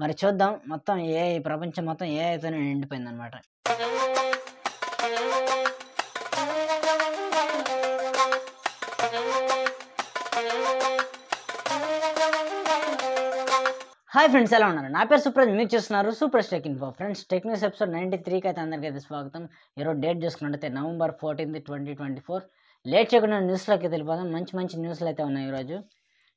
మరి చూద్దాం. మొత్తం ఏఐ ప్రపంచం మొత్తం ఏఐతోనే నిండిపోయిందనమాట. హాయ్ ఫ్రెండ్స్, ఎలా ఉన్నారు? నా పేరు సుప్రజ్, మీరు చూస్తున్నారు super tech info. Friends, tech news episode 93కి అయితే అందరికీ స్వాగతం. ఈరోజు డేట్ చూసుకున్నట్టయితే November 14, 2024. లేట్ చేయకుండా న్యూస్లోకి వెళ్ళిపోదాం. మంచి న్యూస్లు అయితే ఉన్నాయి ఈరోజు.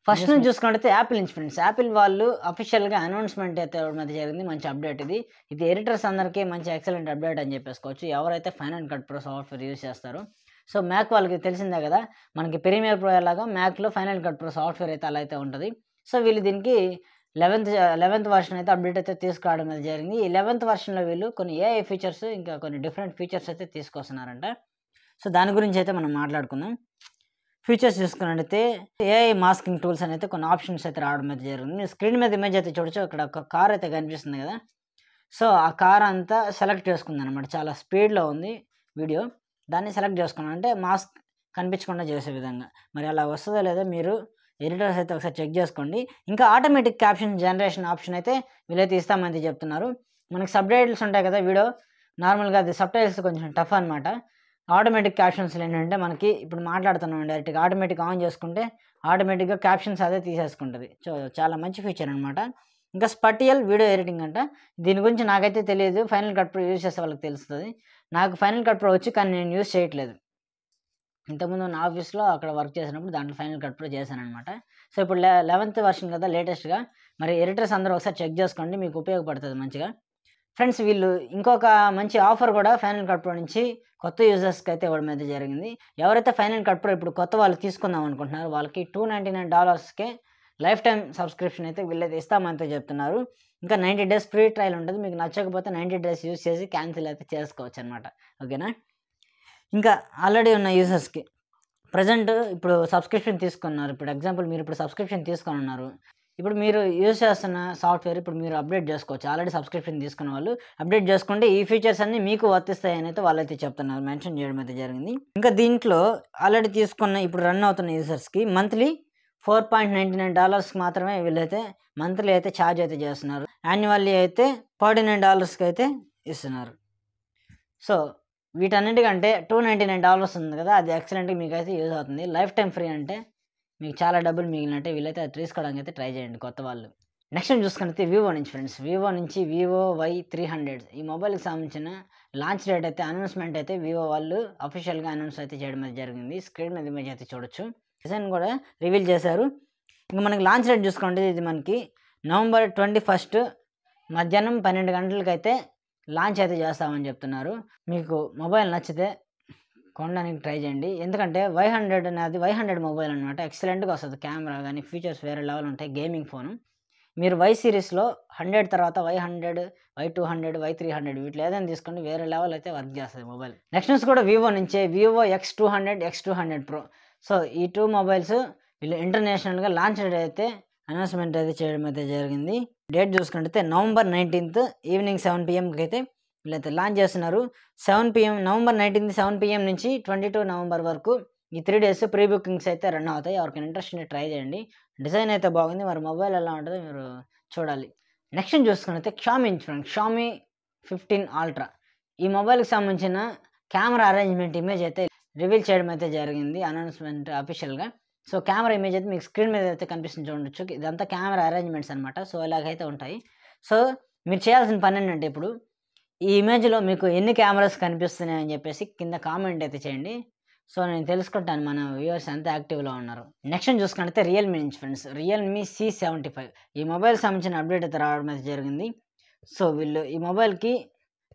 ఫస్ట్ నుంచి చూసుకున్నట్టయితే యాపిల్ నుంచి ఫ్రెండ్స్, యాపిల్ వాళ్ళు అఫీషియల్గా అనౌన్స్మెంట్ అయితే మీద జరిగింది. మంచి అప్డేట్ ఇది ఎడిటర్స్ అందరికీ మంచి ఎక్సలెంట్ అప్డేట్ అని చెప్పేసుకోవచ్చు, ఎవరైతే final cut pro software use చేస్తారో. సో మ్యాక్ వాళ్ళకి తెలిసిందే కదా, మనకి ప్రీమియర్ ప్రో ఎలాగా మ్యాక్లో ఫైనల్ కట్ ప్రో సాఫ్ట్వేర్ అయితే అలా అయితే ఉంటుంది. సో వీళ్ళు దీనికి 11th వర్షన్ అయితే అప్డేట్ అయితే తీసుకురావడం అయితే జరిగింది. ఈ 11th వర్షన్లో వీళ్ళు కొన్ని ఏఐ ఫీచర్స్, ఇంకా కొన్ని డిఫరెంట్ ఫీచర్స్ అయితే తీసుకొస్తున్నారంట. సో దాని గురించి అయితే మనం మాట్లాడుకుందాం. ఫీచర్స్ చూసుకున్నట్టయితే ఏఐ మాస్కింగ్ టూల్స్ అని అయితే కొన్ని ఆప్షన్స్ అయితే రావడం అయితే జరిగింది. మీరు స్క్రీన్ మీద ఇమేజ్ అయితే చూడొచ్చు, ఇక్కడ ఒక కార్ అయితే కనిపిస్తుంది కదా. సో ఆ కార్ అంతా సెలెక్ట్ చేసుకుంది అనమాట, చాలా స్పీడ్లో ఉంది వీడియో. దాన్ని సెలెక్ట్ చేసుకున్నాం అంటే మాస్క్ కనిపించకుండా చేసే విధంగా. మరి అలా వస్తుందో లేదో మీరు ఎడిటర్స్ అయితే ఒకసారి చెక్ చేసుకోండి. ఇంకా ఆటోమేటిక్ క్యాప్షన్ జనరేషన్ ఆప్షన్ అయితే వీళ్ళైతే ఇస్తామని చెప్తున్నారు. మనకి సబ్ టైటిల్స్ ఉంటాయి కదా వీడియో, నార్మల్గా అది సబ్ టైటిల్స్ కొంచెం టఫ్ అనమాట. ఆటోమేటిక్ క్యాప్షన్స్లో ఏంటంటే మనకి ఇప్పుడు మాట్లాడుతున్నాం డైరెక్ట్గా ఆటోమేటిక్ ఆన్ చేసుకుంటే ఆటోమేటిక్గా క్యాప్షన్స్ అదే తీసేసుకుంటుంది. సో చాలా మంచి ఫీచర్ అనమాట. ఇంకా స్పటియల్ వీడియో ఎడిటింగ్ అంట. దీని గురించి నాకైతే తెలియదు, ఫైనల్ కట్ ప్రో యూజ్ చేసే వాళ్ళకి తెలుస్తుంది. నాకు ఫైనల్ కట్ ప్రో వచ్చి, కానీ నేను యూజ్ చేయట్లేదు. ఇంతకుముందు నా ఆఫీస్లో అక్కడ వర్క్ చేసినప్పుడు దాంట్లో ఫైనల్ కట్ ప్రో చేశాను అనమాట. సో ఇప్పుడు 11th వర్షన్ కదా లేటెస్ట్గా, మరి ఎడిటర్స్ అందరూ ఒకసారి చెక్ చేసుకోండి, మీకు ఉపయోగపడుతుంది మంచిగా. ఫ్రెండ్స్, వీళ్ళు ఇంకొక మంచి ఆఫర్ కూడా ఫైనల్ కట్ ప్రో నుంచి కొత్త యూజర్స్కి అయితే ఇవ్వడం అయితే జరిగింది. ఎవరైతే ఫైనల్ కట్ ప్రో ఇప్పుడు కొత్త వాళ్ళు తీసుకుందాం అనుకుంటున్నారో వాళ్ళకి $299కే లైఫ్ టైం సబ్స్క్రిప్షన్ అయితే వీళ్ళైతే ఇస్తామంతే చెప్తున్నారు. ఇంకా 90 days ఫ్రీ ట్రయల్ ఉంటుంది. మీకు నచ్చకపోతే 90 days యూజ్ చేసి క్యాన్సిల్ అయితే చేసుకోవచ్చు అనమాట. ఓకేనా? ఇంకా ఆల్రెడీ ఉన్న యూజర్స్కి ప్రజెంట్ ఇప్పుడు సబ్స్క్రిప్షన్ తీసుకున్నారు. ఇప్పుడు ఎగ్జాంపుల్ మీరు ఇప్పుడు సబ్స్క్రిప్షన్ తీసుకొని ఉన్నారు. ఇప్పుడు మీరు యూజ్ చేస్తున్న సాఫ్ట్వేర్ ఇప్పుడు మీరు అప్డేట్ చేసుకోవచ్చు. ఆల్రెడీ సబ్స్క్రిప్షన్ తీసుకున్న వాళ్ళు అప్డేట్ చేసుకుంటే ఈ ఫీచర్స్ అన్నీ మీకు వర్తిస్తాయని అయితే వాళ్ళైతే చెప్తున్నారు, మెన్షన్ చేయడం అయితే జరిగింది. ఇంకా దీంట్లో ఆల్రెడీ తీసుకున్న ఇప్పుడు రన్ అవుతున్న యూజర్స్కి మంత్లీ $4.99 మాత్రమే వీళ్ళైతే మంత్లీ అయితే ఛార్జ్ అయితే చేస్తున్నారు. యాన్యువల్లీ అయితే $49కి అయితే ఇస్తున్నారు. సో వీటన్నిటికంటే $299 ఉంది కదా, అది ఎక్సలెంట్గా మీకు అయితే యూజ్ అవుతుంది. లైఫ్ టైం ఫ్రీ అంటే మీకు చాలా డబ్బులు మిగిలినట్టే. వీళ్ళైతే అది తీసుకోవడానికి అయితే ట్రై చేయండి కొత్త వాళ్ళు. నెక్స్ట్ టైం చూసుకుంటే వివో నుంచి ఫ్రెండ్స్, వివో నుంచి వివో Y300 ఈ మొబైల్కి సంబంధించిన లాంచ్ డేట్ అయితే అనౌన్స్మెంట్ అయితే వివో వాళ్ళు అఫీషియల్గా అనౌన్స్ అయితే చేయడం అయితే జరిగింది. స్క్రీన్ మీద ఇమేజ్ అయితే చూడొచ్చు, డిజైన్ కూడా రివీల్ చేశారు. ఇంకా మనకి లాంచ్ డేట్ చూసుకుంటే ఇది మనకి November 21 మధ్యాహ్నం 12 గంటలకి అయితే లాంచ్ అయితే చేస్తామని చెప్తున్నారు. మీకు మొబైల్ నచ్చితే కొనడానికి ట్రై చేయండి, ఎందుకంటే Y100 అనేది Y100 మొబైల్ అనమాట. ఎక్సలెంట్గా వస్తుంది, కెమెరా కానీ ఫీచర్స్ వేరే లెవెల్ ఉంటాయి. Gaming phone. మీరు Y సిరీస్లో 100 తర్వాత Y100, Y200, Y300 వీటిలో ఏదైనా తీసుకోండి, వేరే లెవెల్ అయితే వర్క్ చేస్తుంది మొబైల్. నెక్స్ట్ న్యూస్ కూడా వివో నుంచే, Vivo X200, X200 Pro. So ఈ 2 మొబైల్స్ వీళ్ళు ఇంటర్నేషనల్గా లాంచ్ డేట్ అయితే అనౌన్స్మెంట్ అయితే చేయడం అయితే జరిగింది. డేట్ చూసుకుంటే November 19 ఈవినింగ్ 7 PM అయితే వీళ్ళైతే లాంచ్ చేస్తున్నారు. November 19 7 PM నుంచి 22 November వరకు ఈ 3 days ప్రీ బుకింగ్స్ అయితే రన్ అవుతాయి. ఎవరికైనా ఇంట్రెస్ట్ ఉంటే ట్రై చేయండి. డిజైన్ అయితే బాగుంది, మరి మొబైల్ ఎలా ఉంటుందో మీరు చూడాలి. నెక్స్ట్ చూసుకుంటే Xiaomi 15 Ultra ఈ మొబైల్కి సంబంధించిన కెమెరా అరేంజ్మెంట్ ఇమేజ్ అయితే రివీల్ చేయడం అయితే జరిగింది అనౌన్స్మెంట్ అఫీషియల్గా. సో కెమెరా ఇమేజ్ అయితే మీకు స్క్రీన్ మీద అయితే కనిపిస్తుంది చూడొచ్చు, ఇదంతా కెమెరా అరేంజ్మెంట్స్ అనమాట. సో ఇలాగైతే ఉంటాయి. సో మీరు చేయాల్సిన పని ఏంటంటే ఇప్పుడు ఈ ఇమేజ్లో మీకు ఎన్ని కెమెరాస్ కనిపిస్తున్నాయి అని చెప్పేసి కింద కామెంట్ అయితే చేయండి. సో నేను తెలుసుకుంటాను మన వ్యూవర్స్ ఎంత యాక్టివ్లో ఉన్నారు. నెక్స్ట్ చూసుకుంటే రియల్మీ నుంచి ఫ్రెండ్స్, రియల్మీ C75 ఈ మొబైల్ సంబంధించిన అప్డేట్ అయితే రావడం అయితే జరిగింది. సో వీళ్ళు ఈ మొబైల్కి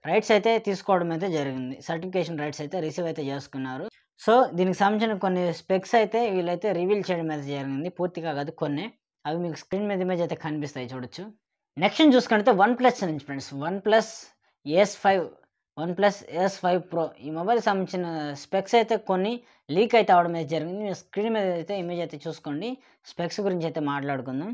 రైట్స్ అయితే తీసుకోవడం అయితే జరిగింది, సర్టిఫికేషన్ రైట్స్ అయితే రిసీవ్ అయితే చేసుకున్నారు. సో దీనికి సంబంధించిన కొన్ని స్పెక్స్ అయితే వీళ్ళైతే రివీల్ చేయడం అయితే జరిగింది, పూర్తిగా కాదు కొన్ని. అవి మీకు స్క్రీన్ మీద ఇమేజ్ అయితే కనిపిస్తాయి చూడొచ్చు. నెక్స్ట్ చూసుకుంటే OnePlus నుంచి ఫ్రెండ్స్, OnePlus S5 Pro ఈ మొబైల్కి సంబంధించిన స్పెక్స్ అయితే కొన్ని లీక్ అయితే అవడం అయితే జరిగింది. మీరు స్క్రీన్ మీద అయితే ఇమేజ్ అయితే చూసుకోండి. స్పెక్స్ గురించి అయితే మాట్లాడుకుందాం.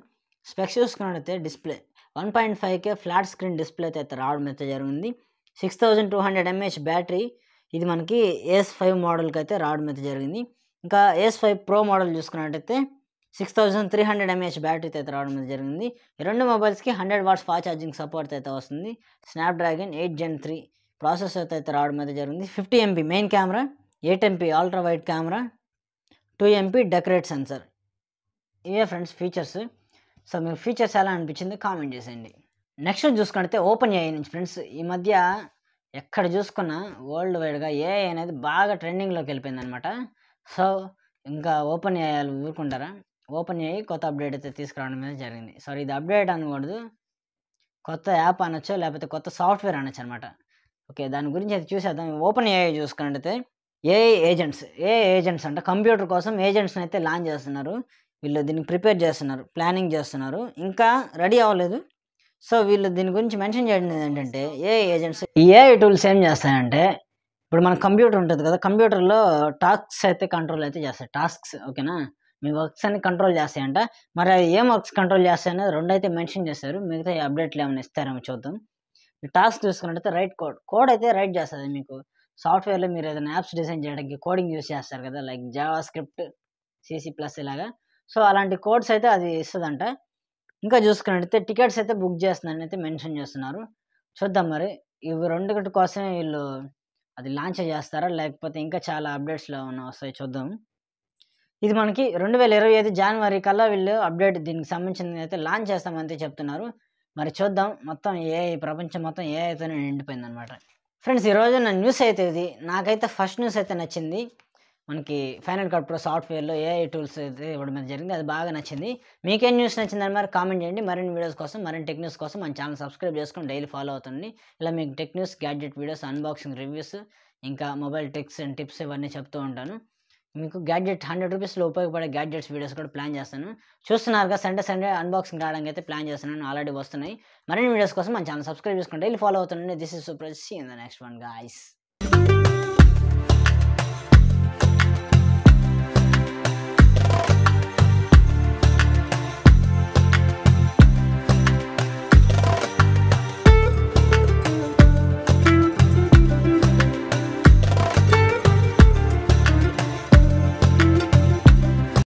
స్పెక్స్ చూసుకున్నట్టయితే display 1.5K flat screen display అయితే రావడం అయితే జరిగింది. 6200 mAh బ్యాటరీ, ఇది మనకి S5 మోడల్కి అయితే రావడం అయితే జరిగింది. ఇంకా S5 Pro మోడల్ చూసుకున్నట్టయితే 6300 mAh బ్యాటరీతో అయితే రావడం అయితే జరిగింది. ఈ రెండు మొబైల్స్కి 100 వాట్స్ ఫాస్ట్ ఛార్జింగ్ సపోర్ట్ అయితే వస్తుంది. స్నాప్డ్రాగన్ 8 Gen 3 ప్రాసెసర్ అయితే రావడం అయితే జరిగింది. 50 MP main camera, 8 MP ultra wide camera, 2 MP decorate sensor. ఇవే ఫ్రెండ్స్ ఫీచర్స్. సో మీకు ఫీచర్స్ ఎలా అనిపించింది కామెంట్ చేసేయండి. నెక్స్ట్ చూసుకుంటే ఓపెన్ ఏఐ నుంచి ఫ్రెండ్స్, ఈ మధ్య ఎక్కడ చూసుకున్నా వరల్డ్ వైడ్గా ఏఐ అనేది బాగా ట్రెండింగ్లోకి వెళ్ళిపోయింది అనమాట. సో ఇంకా ఓపెన్ ఏఐ ఊరుకుంటారా? ఓపెన్ ఏఐ కొత్త అప్డేట్ అయితే తీసుకురావడం అనేది జరిగింది. సారీ, ఇది అప్డేట్ అనకూడదు, కొత్త యాప్ అనొచ్చు, లేకపోతే కొత్త సాఫ్ట్వేర్ అనొచ్చు అనమాట. ఓకే, దాని గురించి అయితే చూసేద్దాం. ఓపెన్ ఏఐ చూసుకున్నట్టయితే ఏఐ ఏజెంట్స్ అంటే కంప్యూటర్ కోసం ఏజెంట్స్ని అయితే లాంచ్ చేస్తున్నారు. వీళ్ళు దీనికి ప్రిపేర్ చేస్తున్నారు, ప్లానింగ్ చేస్తున్నారు, ఇంకా రెడీ అవ్వలేదు. సో వీళ్ళు దీని గురించి మెన్షన్ చేయడం ఏంటంటే ఏఐ ఏజెంట్స్, ఈ ఏఐ టూల్స్ ఏం చేస్తాయంటే, ఇప్పుడు మన కంప్యూటర్ ఉంటుంది కదా, కంప్యూటర్లో టాస్క్స్ అయితే కంట్రోల్ అయితే చేస్తాయి. టాస్క్స్ ఓకేనా, మీ వర్క్స్ అన్ని కంట్రోల్ చేస్తాయంట. మరి ఏం వర్క్స్ కంట్రోల్ చేస్తాయనేది రెండు అయితే మెన్షన్ చేస్తారు. మిగతా అప్డేట్లు ఏమైనా ఇస్తారేమో చూద్దాం. ఈ టాస్క్ చూసుకున్నట్టయితే కోడ్ అయితే రైట్ చేస్తుంది. మీకు సాఫ్ట్వేర్లో మీరు ఏదైనా యాప్స్ డిజైన్ చేయడానికి కోడింగ్ యూస్ చేస్తారు కదా, like Java script, CC plus ఇలాగా. సో అలాంటి కోడ్స్ అయితే అది ఇస్తుందంట. ఇంకా చూసుకున్నట్టయితే టికెట్స్ అయితే బుక్ చేస్తుందని అయితే మెన్షన్ చేస్తున్నారు. చూద్దాం మరి ఇవి రెండింటి కోసమే వీళ్ళు అది లాంచ్ చేస్తారా, లేకపోతే ఇంకా చాలా అప్డేట్స్లో వస్తాయి చూద్దాం. ఇది మనకి 2025 జనవరి కల్లా వీళ్ళు అప్డేట్ దీనికి సంబంధించింది అయితే లాంచ్ చేస్తామంతే చెప్తున్నారు. మరి చూద్దాం. మొత్తం ఏఐ ప్రపంచం మొత్తం ఏఐతోనే నిండిపోయింది అనమాట. ఫ్రెండ్స్, ఈరోజు నా న్యూస్ అయితే ఇది. నాకైతే ఫస్ట్ న్యూస్ అయితే నచ్చింది. మనకి ఫైనల్ కట్ ప్రో సాఫ్ట్వేర్లో ఏఐ టూల్స్ అయితే ఇవ్వడం మీద జరిగింది, అది బాగా నచ్చింది. మీకేం న్యూస్ నచ్చిందని మరి కామెంట్ చేయండి. మరిన్ని వీడియోస్ కోసం, మరిన్ని టెక్ న్యూస్ కోసం మన ఛానల్ సబ్స్క్రైబ్ చేసుకొని డైలీ ఫాలో అవుతుంది. ఇలా మీకు tech news, gadget videos, unboxing reviews, ఇంకా మొబైల్ టిప్స్ అండ్ టిప్స్ ఇవన్నీ చెప్తూ ఉంటాను. మీకు గ్యాడ్జెట్ 100 రూపీస్లో ఉపయోగపడే గ్యాడ్జెట్స్ వీడియోస్ కూడా ప్లాన్ చేస్తాను. చూస్తున్నారుగా, సండే అన్బాక్సింగ్ రావడానికి అయితే ప్లాన్ చేస్తున్నాను, ఆల్రెడీ వస్తున్నాయి. మరిన్ని వీడియోస్ కోసం మన ఛానల్ సబ్స్క్రైబ్ చేసుకొని డైలీ ఫాలో అవుతుండండి. This is super. See in the next one guys.